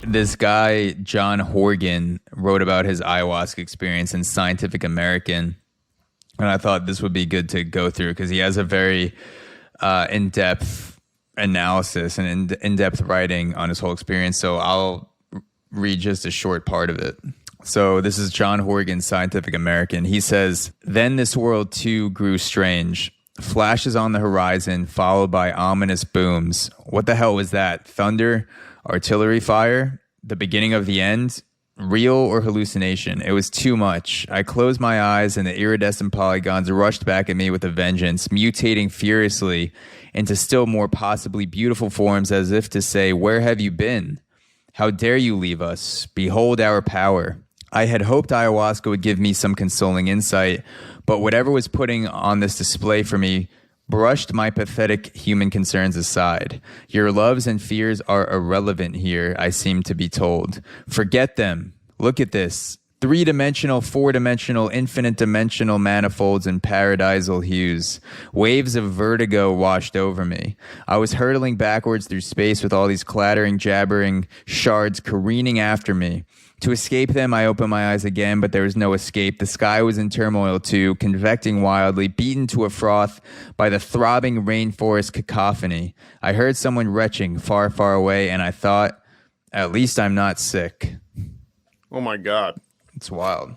this guy, John Horgan, wrote about his ayahuasca experience in Scientific American. And I thought this would be good to go through because he has a very in-depth analysis and in-depth writing on his whole experience. So I'll read just a short part of it. So this is John Horgan, Scientific American. He says, "Then this world too grew strange. Flashes on the horizon, followed by ominous booms. What the hell was that? Thunder? Artillery fire? The beginning of the end? Real or hallucination? It was too much. I closed my eyes and the iridescent polygons rushed back at me with a vengeance, mutating furiously into still more possibly beautiful forms as if to say, 'Where have you been? How dare you leave us? Behold our power.' I had hoped ayahuasca would give me some consoling insight, but whatever was putting on this display for me brushed my pathetic human concerns aside. Your loves and fears are irrelevant here, I seem to be told. Forget them. Look at this. 3-dimensional, 4-dimensional, infinite dimensional manifolds and paradisal hues. Waves of vertigo washed over me. I was hurtling backwards through space with all these clattering, jabbering shards careening after me. To escape them, I opened my eyes again, but there was no escape. The sky was in turmoil too, convecting wildly, beaten to a froth by the throbbing rainforest cacophony. I heard someone retching far, far away, and I thought, at least I'm not sick." Oh my God. It's wild.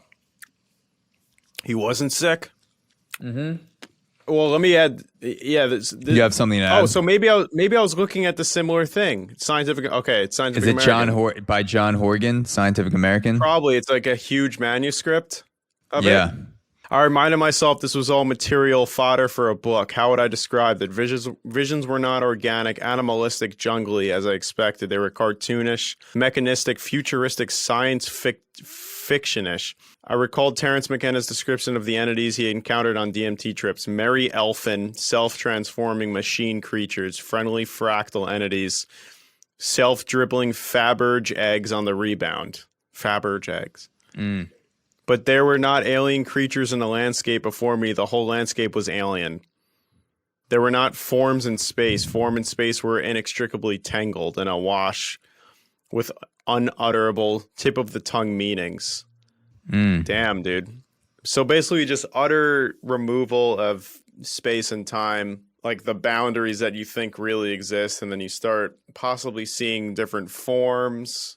He wasn't sick? Mm-hmm. Well, let me add. Yeah, this, you have something to add? Oh, so maybe I was looking at the similar thing. Scientific. Okay, it's Scientific. Is it American. by John Horgan, Scientific American? Probably. It's like a huge manuscript of yeah. it. I reminded myself this was all material fodder for a book. How would I describe that? Visions were not organic, animalistic, jungly, as I expected. They were cartoonish, mechanistic, futuristic, science fictionish. I recalled Terence McKenna's description of the entities he encountered on DMT trips. Merry elfin, self-transforming machine creatures, friendly fractal entities, self-dribbling Faberge eggs on the rebound. Faberge eggs. Mm. But there were not alien creatures in the landscape before me. The whole landscape was alien. There were not forms in space. Form and space were inextricably tangled and awash with unutterable tip-of-the-tongue meanings. Mm. Damn, dude. So basically just utter removal of space and time, like the boundaries that you think really exist, and then you start possibly seeing different forms,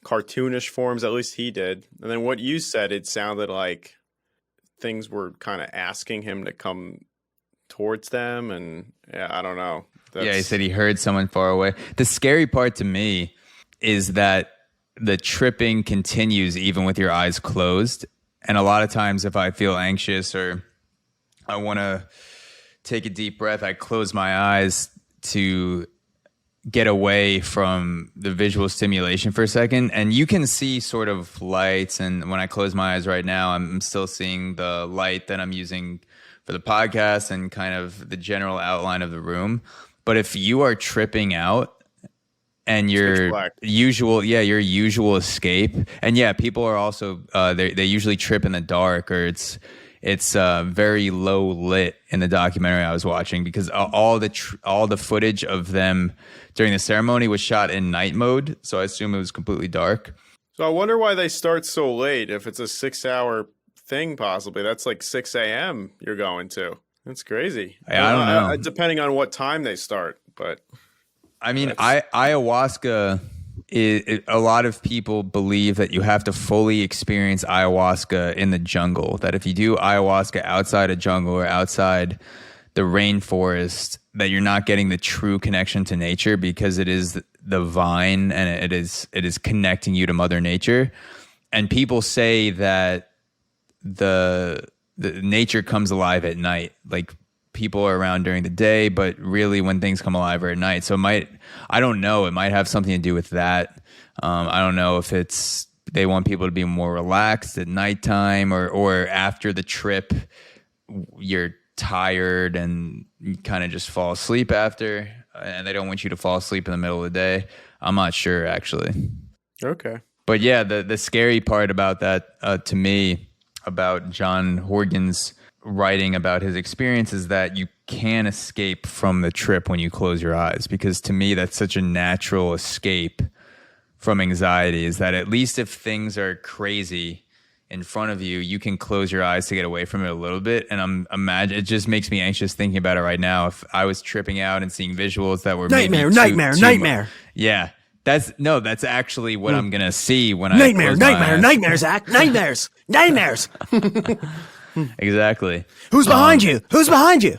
cartoonish forms, at least he did. And then what you said, it sounded like things were kind of asking him to come towards them, and yeah, I don't know. Yeah, he said he heard someone far away. The scary part to me is that the tripping continues even with your eyes closed. And a lot of times if I feel anxious or I want to take a deep breath, I close my eyes to get away from the visual stimulation for a second. And you can see sort of lights. And when I close my eyes right now, I'm still seeing the light that I'm using for the podcast and kind of the general outline of the room. But if you are tripping out, and your usual escape, and yeah, people are also they usually trip in the dark, or it's very low lit in the documentary I was watching, because all the footage of them during the ceremony was shot in night mode, so I assume it was completely dark. So I wonder why they start so late. If it's a 6-hour thing, possibly that's like 6 a.m. you're going to. That's crazy. I don't know. Depending on what time they start, but. I mean, ayahuasca, a lot of people believe that you have to fully experience ayahuasca in the jungle, that if you do ayahuasca outside a jungle or outside the rainforest, that you're not getting the true connection to nature, because it is the vine and it is connecting you to Mother Nature. And people say that the nature comes alive at night, like people are around during the day, but really when things come alive are at night. So I don't know, it might have something to do with that. I don't know if they want people to be more relaxed at nighttime, or after the trip, you're tired and you kind of just fall asleep after, and they don't want you to fall asleep in the middle of the day. I'm not sure, actually. Okay. But yeah, the scary part about that, to me, about John Horgan's writing about his experience, is that you can't escape from the trip when you close your eyes, because to me that's such a natural escape from anxiety is that at least if things are crazy in front of you, you can close your eyes to get away from it a little bit. And it just makes me anxious thinking about it right now. If I was tripping out and seeing visuals that were nightmare. Yeah. That's actually what I'm going to see when nightmare, I close my eyes. nightmares, Zach. Nightmares. Exactly. Who's behind you? Who's behind you?